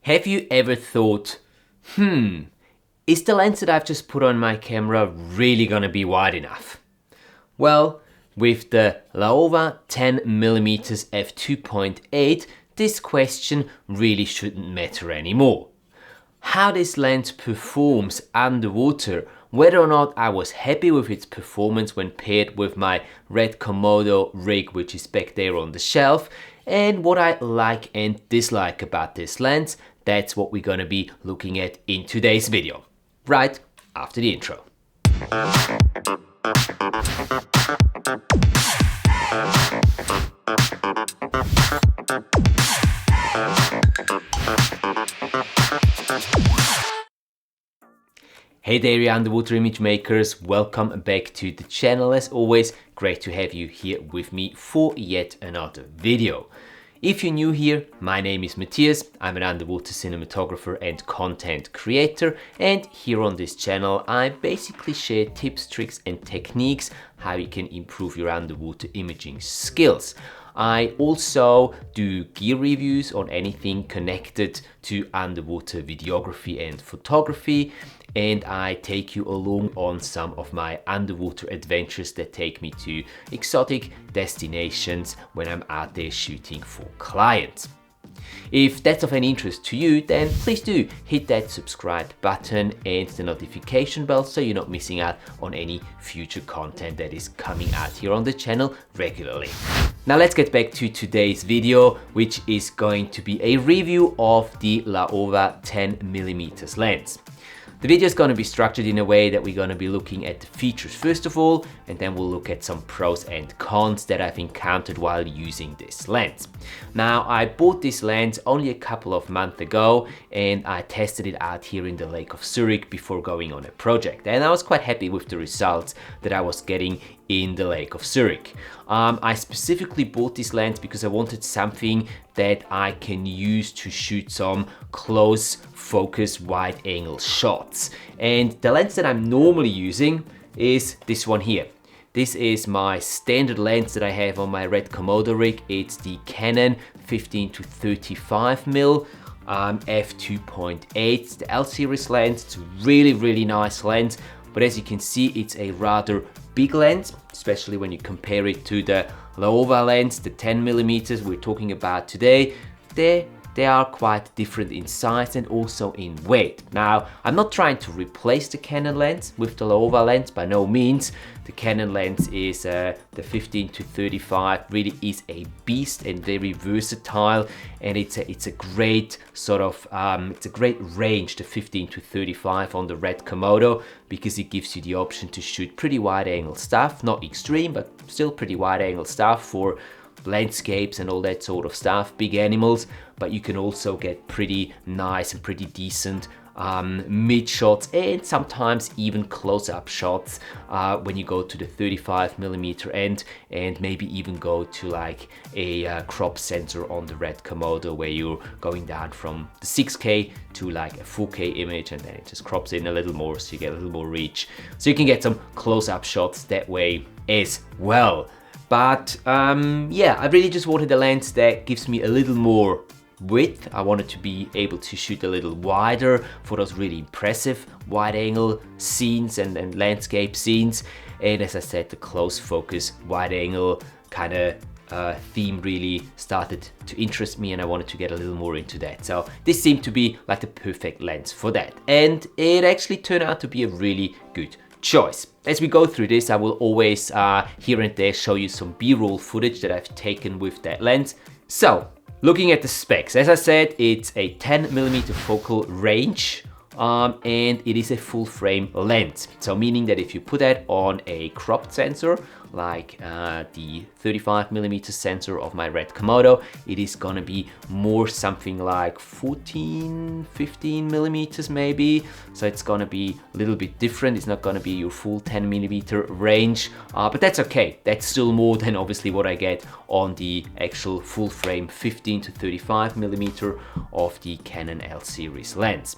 Have you ever thought, is the lens that I've just put on my camera really gonna be wide enough? Well, with the Laowa 10mm f2.8, this question really shouldn't matter anymore. How this lens performs underwater, whether or not I was happy with its performance when paired with my RED Komodo rig, which is back there on the shelf, and what I like and dislike about this lens, that's what we're gonna be looking at in today's video, right after the intro. Hey there, you underwater image makers, welcome back to the channel. As always, great to have you here with me for yet another video. If you're new here, my name is Matthias, I'm an underwater cinematographer and content creator, and here on this channel I basically share tips, tricks and techniques how you can improve your underwater imaging skills. I also do gear reviews on anything connected to underwater videography and photography, and I take you along on some of my underwater adventures that take me to exotic destinations when I'm out there shooting for clients. If that's of any interest to you, then please do hit that subscribe button and the notification bell so you're not missing out on any future content that is coming out here on the channel regularly. Now let's get back to today's video, which is going to be a review of the Laowa 10mm lens. The video is going to be structured in a way that we're going to be looking at the features first of all, and then we'll look at some pros and cons that I've encountered while using this lens. Now, I bought this lens only a couple of months ago and I tested it out here in the Lake of Zurich before going on a project, and I was quite happy with the results that I was getting in the Lake of Zurich. I specifically bought this lens because I wanted something that I can use to shoot some close focus wide angle shots. And the lens that I'm normally using is this one here. This is my standard lens that I have on my RED Komodo rig. It's the Canon 15-35mm f2.8, the L series lens. It's a really nice lens, but as you can see, it's a rather big lens, especially when you compare it to the Laowa lens, the 10mm we're talking about today. They are quite different in size and also in weight. Now, I'm not trying to replace the Canon lens with the Laowa lens, by no means. The Canon lens is the 15-35, really is a beast and very versatile, and it's a great sort of it's a great range, the 15-35 on the RED Komodo, because it gives you the option to shoot pretty wide angle stuff, not extreme but still pretty wide angle stuff for landscapes and all that sort of stuff, big animals, but you can also get pretty nice and pretty decent mid shots and sometimes even close-up shots when you go to the 35mm end, and maybe even go to like a crop sensor on the RED Komodo where you're going down from the 6K to like a 4K image, and then it just crops in a little more so you get a little more reach. So you can get some close-up shots that way as well. But yeah, I really just wanted a lens that gives me a little more width. I wanted to be able to shoot a little wider for those really impressive wide angle scenes and landscape scenes. And as I said, the close focus wide angle kind of theme really started to interest me, and I wanted to get a little more into that. So this seemed to be like the perfect lens for that. And it actually turned out to be a really good choice. As we go through this, I will always here and there show you some B-roll footage that I've taken with that lens. So, looking at the specs, as I said, it's a 10mm focal range and it is a full frame lens. So meaning that if you put that on a cropped sensor, like the 35mm sensor of my RED Komodo, it is gonna be more something like 14-15mm maybe. So it's gonna be a little bit different. It's not gonna be your full 10mm range, but that's okay. That's still more than obviously what I get on the actual full frame 15-35mm of the Canon L series lens.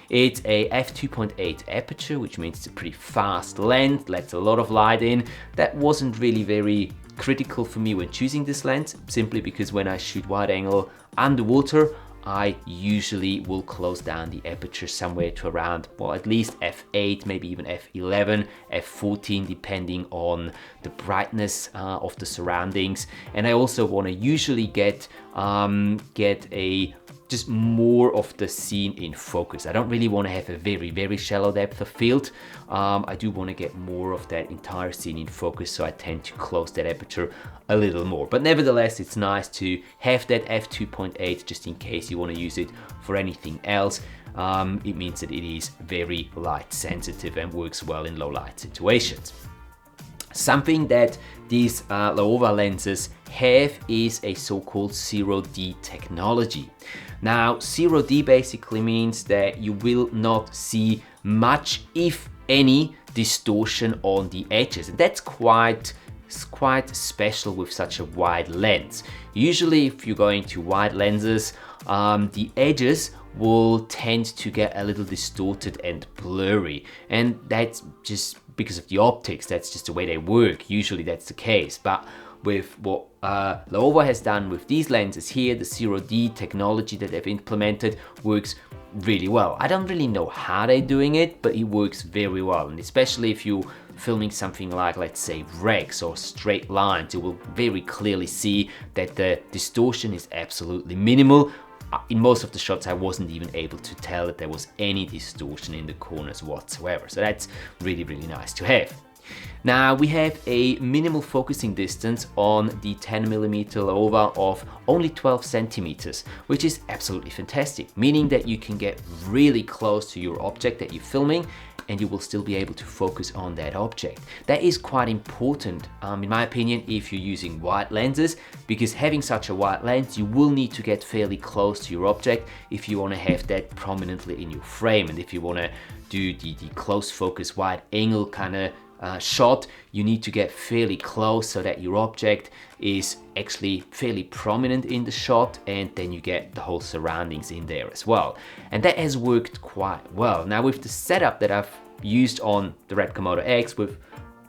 It's a f2.8 aperture, which means it's a pretty fast lens, lets a lot of light in. That wasn't really very critical for me when choosing this lens, simply because when I shoot wide angle underwater, I usually will close down the aperture somewhere to around, well, at least f8, maybe even f11, f14, depending on the brightness of the surroundings. And I also want to usually get just more of the scene in focus. I don't really want to have a very shallow depth of field. I do want to get more of that entire scene in focus, so I tend to close that aperture a little more. But nevertheless, it's nice to have that f2.8 just in case you want to use it for anything else. It means that it is very light sensitive and works well in low light situations. Something that these Laowa lenses have is a so-called 0D technology. Now, 0D basically means that you will not see much, if any, distortion on the edges. And that's quite special with such a wide lens. Usually, if you're going to wide lenses, the edges will tend to get a little distorted and blurry. And that's just because of the optics. That's just the way they work. Usually that's the case. But with what Laowa has done with these lenses here, the 0D technology that they've implemented works really well. I don't really know how they're doing it, but it works very well. And especially if you're filming something like, let's say, wrecks or straight lines, you will very clearly see that the distortion is absolutely minimal. In most of the shots, I wasn't even able to tell that there was any distortion in the corners whatsoever. So that's really nice to have. Now we have a minimal focusing distance on the 10mm Laowa of only 12 centimeters, which is absolutely fantastic, meaning that you can get really close to your object that you're filming and you will still be able to focus on that object. That is quite important, in my opinion, if you're using wide lenses, because having such a wide lens, you will need to get fairly close to your object if you want to have that prominently in your frame. And if you want to do the close focus, wide angle kind of shot, you need to get fairly close so that your object is actually fairly prominent in the shot, and then you get the whole surroundings in there as well. And that has worked quite well. Now with the setup that I've used on the RED Komodo-X with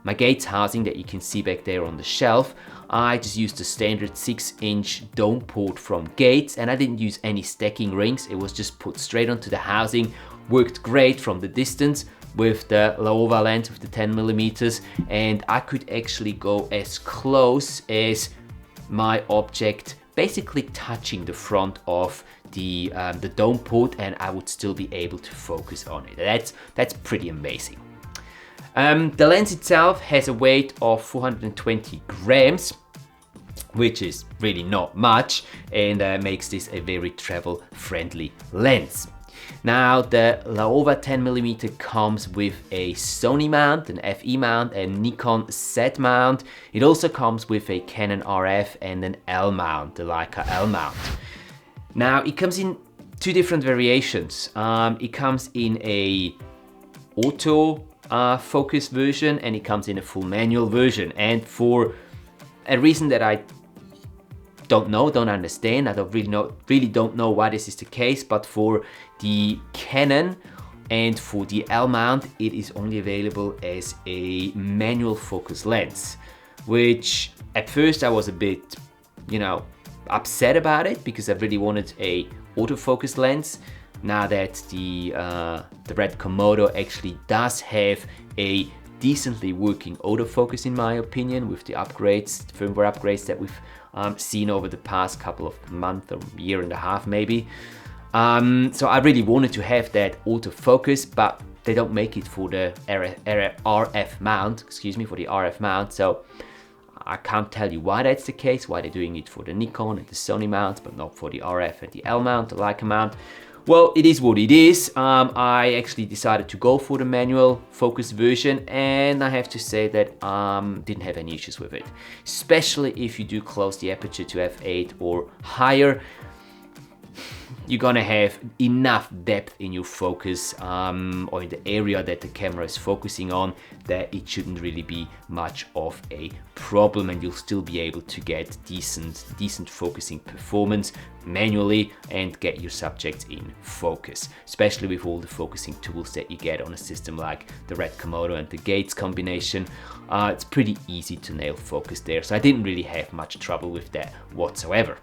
my gates housing that you can see back there on the shelf, I just used the standard 6-inch dome port from Gates, and I didn't use any stacking rings. It was just put straight onto the housing. Worked great from the distance with the Laowa lens with the 10mm, and I could actually go as close as my object basically touching the front of the dome port, and I would still be able to focus on it. That's pretty amazing. The lens itself has a weight of 420 grams, which is really not much, and makes this a very travel-friendly lens. Now the Laowa 10mm comes with a Sony mount, an FE mount, a Nikon Z mount. It also comes with a Canon RF and an L mount, the Leica L mount. Now it comes in two different variations. It comes in a auto focus version, and it comes in a full manual version. And for a reason that I don't understand, I really don't know why this is the case, but for the Canon and for the L mount, it is only available as a manual focus lens, which at first I was a bit, upset about it, because I really wanted a autofocus lens. Now that the RED Komodo actually does have a decently working autofocus, in my opinion, with the upgrades, the firmware upgrades that we've seen over the past couple of months or year and a half maybe. So I really wanted to have that autofocus, but they don't make it for the RF mount, for the RF mount. So I can't tell you why that's the case, why they're doing it for the Nikon and the Sony mounts, but not for the RF and the L mount, the Leica mount. Well, it is what it is. I actually decided to go for the manual focus version, and I have to say that didn't have any issues with it. Especially if you do close the aperture to f8 or higher, you're gonna have enough depth in your focus or in the area that the camera is focusing on, that it shouldn't really be much of a problem, and you'll still be able to get decent focusing performance manually and get your subject in focus, especially with all the focusing tools that you get on a system like the RED Komodo and the Gates combination. It's pretty easy to nail focus there, so I didn't really have much trouble with that whatsoever.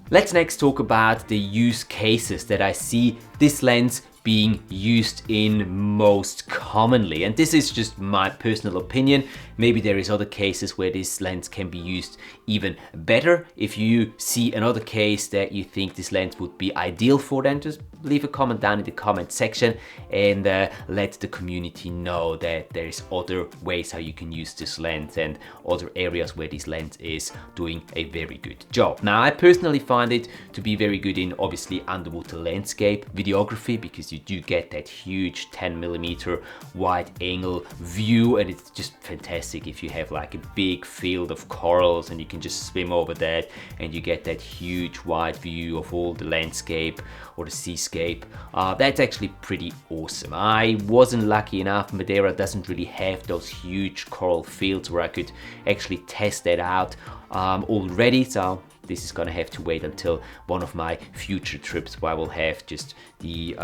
Let's next talk about the use cases that I see this lens being used in most commonly. And this is just my personal opinion. Maybe there is other cases where this lens can be used even better. If you see another case that you think this lens would be ideal for, then just leave a comment down in the comment section and let the community know that there's other ways how you can use this lens and other areas where this lens is doing a very good job. Now, I personally find it to be very good in obviously underwater landscape videography, because you do get that huge 10mm wide angle view, and it's just fantastic if you have like a big field of corals and you can just swim over that and you get that huge wide view of all the landscape or the seascape. That's actually pretty awesome. I wasn't lucky enough. Madeira doesn't really have those huge coral fields where I could actually test that out already, so this is gonna have to wait until one of my future trips where I will have just the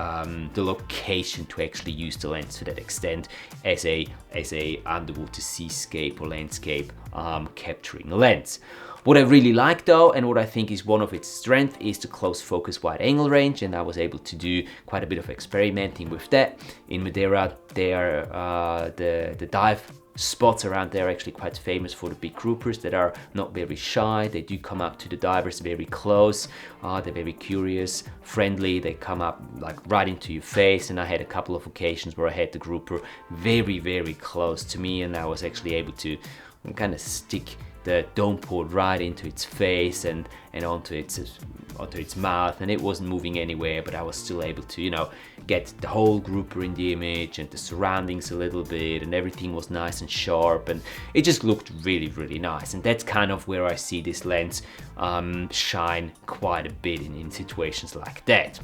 location to actually use the lens to that extent as a underwater seascape or landscape capturing lens. What I really like though, and what I think is one of its strengths, is the close focus wide angle range, and I was able to do quite a bit of experimenting with that. In Madeira, there the dive spots around there are actually quite famous for the big groupers that are not very shy. They do come up to the divers very close. They're very curious, friendly. They come up like right into your face, and I had a couple of occasions where I had the grouper very, very close to me, and I was actually able to kind of stick the dome port right into its face and onto its mouth, and it wasn't moving anywhere, but I was still able to, you know, get the whole grouper in the image and the surroundings a little bit, and everything was nice and sharp, and it just looked really, really nice. And that's kind of where I see this lens shine quite a bit in situations like that.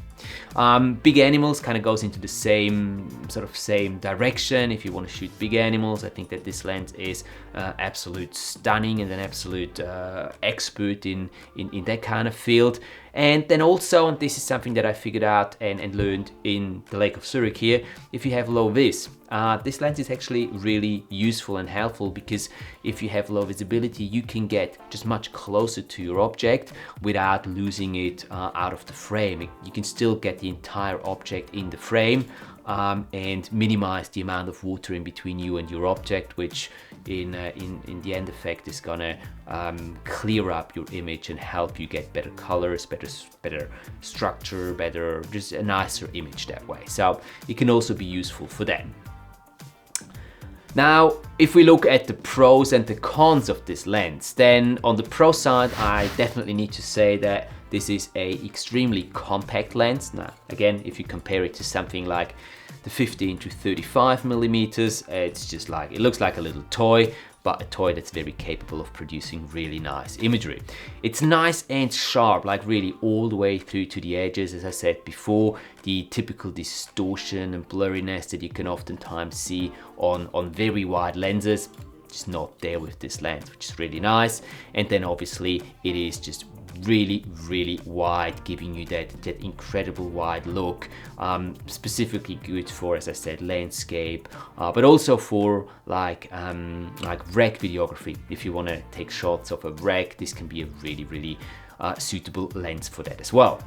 Big animals kind of goes into the same direction. If you want to shoot big animals, I think that this lens is absolute stunning and an absolute expert in that kind of field. And then also, and this is something that I figured out and learned in the Lake of Zurich here, if you have low vis, this lens is actually really useful and helpful, because if you have low visibility, you can get just much closer to your object without losing it out of the frame. You can still get the entire object in the frame and minimize the amount of water in between you and your object, which in the end effect is gonna clear up your image and help you get better colors, better structure, just a nicer image that way. So it can also be useful for that. Now, if we look at the pros and the cons of this lens, then on the pro side, I definitely need to say that this is a extremely compact lens. Now, again, if you compare it to something like the 15 to 35 millimeters, it's just like, it looks like a little toy, but a toy that's very capable of producing really nice imagery. It's nice and sharp, like really all the way through to the edges. As I said before, the typical distortion and blurriness that you can oftentimes see on very wide lenses, just not there with this lens, which is really nice. And then obviously it is just really, really wide, giving you that incredible wide look, specifically good for, as I said, landscape, but also for like wreck videography. If you want to take shots of a wreck, this can be a really, really suitable lens for that as well.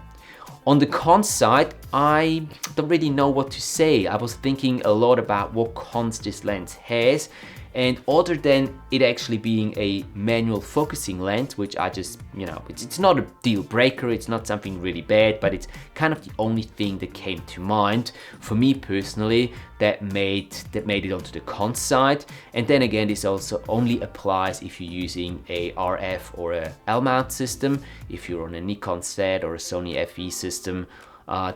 On the con side, I don't really know what to say. I was thinking a lot about what cons this lens has, and other than it actually being a manual focusing lens, which I just, you know, it's not a deal breaker, it's not something really bad, but it's kind of the only thing that came to mind for me personally that made it onto the con side. And then again, this also only applies if you're using a RF or a L-mount system. If you're on a Nikon set or a Sony FE system,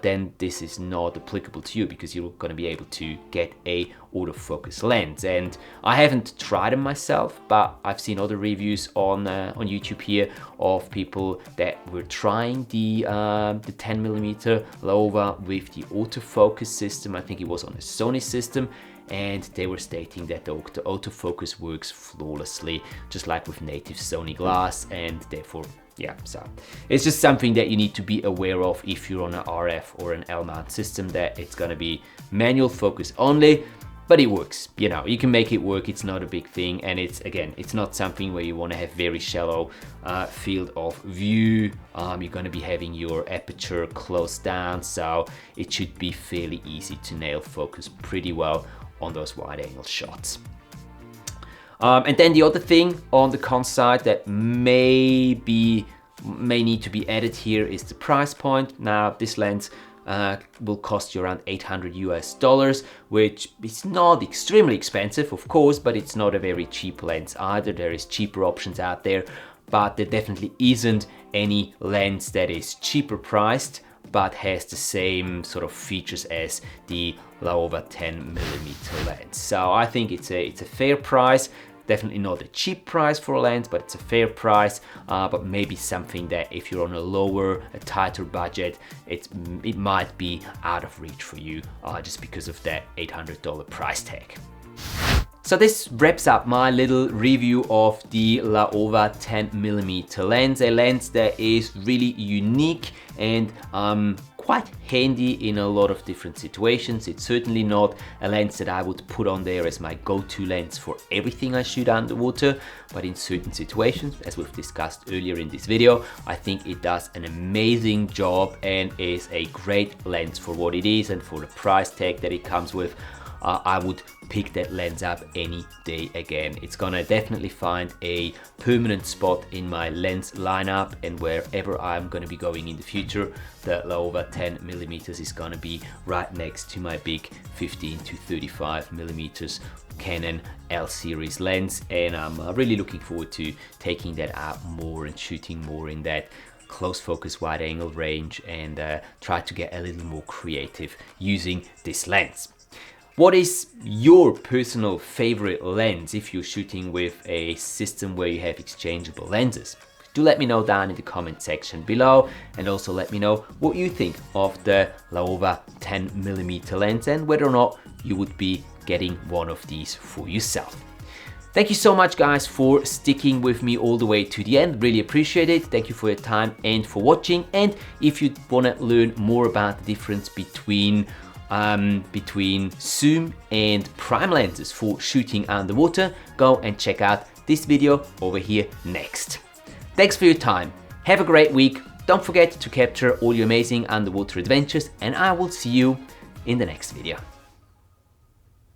then this is not applicable to you, because you're going to be able to get a autofocus lens. And I haven't tried them myself, but I've seen other reviews on YouTube here of people that were trying the 10mm Laowa with the autofocus system. I think it was on a Sony system, and they were stating that the autofocus works flawlessly, just like with native Sony glass, and therefore, yeah, so it's just something that you need to be aware of if you're on an RF or an L-mount system, that it's going to be manual focus only. but it works. You know, you can make it work. It's not a big thing, and it's, again, it's not something where you want to have very shallow field of view. You're going to be having your aperture closed down, so it should be fairly easy to nail focus pretty well on those wide angle shots. And then the other thing on the con side that may need to be added here is the price point. Now, this lens will cost you around $800 US, which is not extremely expensive, of course, but it's not a very cheap lens either. There is cheaper options out there, but there definitely isn't any lens that is cheaper priced but has the same sort of features as the Laowa 10mm lens. So I think it's a fair price. Definitely not a cheap price for a lens, but it's a fair price, but maybe something that if you're on a tighter budget, it might be out of reach for you just because of that $800 price tag. So this wraps up my little review of the Laowa 10mm lens, a lens that is really unique and quite handy in a lot of different situations. It's certainly not a lens that I would put on there as my go-to lens for everything I shoot underwater, but in certain situations, as we've discussed earlier in this video, I think it does an amazing job and is a great lens for what it is and for the price tag that it comes with. I would pick that lens up any day again. It's gonna definitely find a permanent spot in my lens lineup, and wherever I'm gonna be going in the future, the Laowa 10mm is gonna be right next to my big 15 to 35mm Canon L series lens, and I'm really looking forward to taking that out more and shooting more in that close focus wide angle range and try to get a little more creative using this lens. What is your personal favorite lens if you're shooting with a system where you have exchangeable lenses? Do let me know down in the comment section below, and also let me know what you think of the Laowa 10mm lens and whether or not you would be getting one of these for yourself. Thank you so much, guys, for sticking with me all the way to the end. Really appreciate it. Thank you for your time and for watching. And if you want to learn more about the difference between zoom and prime lenses for shooting underwater, go and check out this video over here next. Thanks for your time. Have a great week. Don't forget to capture all your amazing underwater adventures, and I will see you in the next video.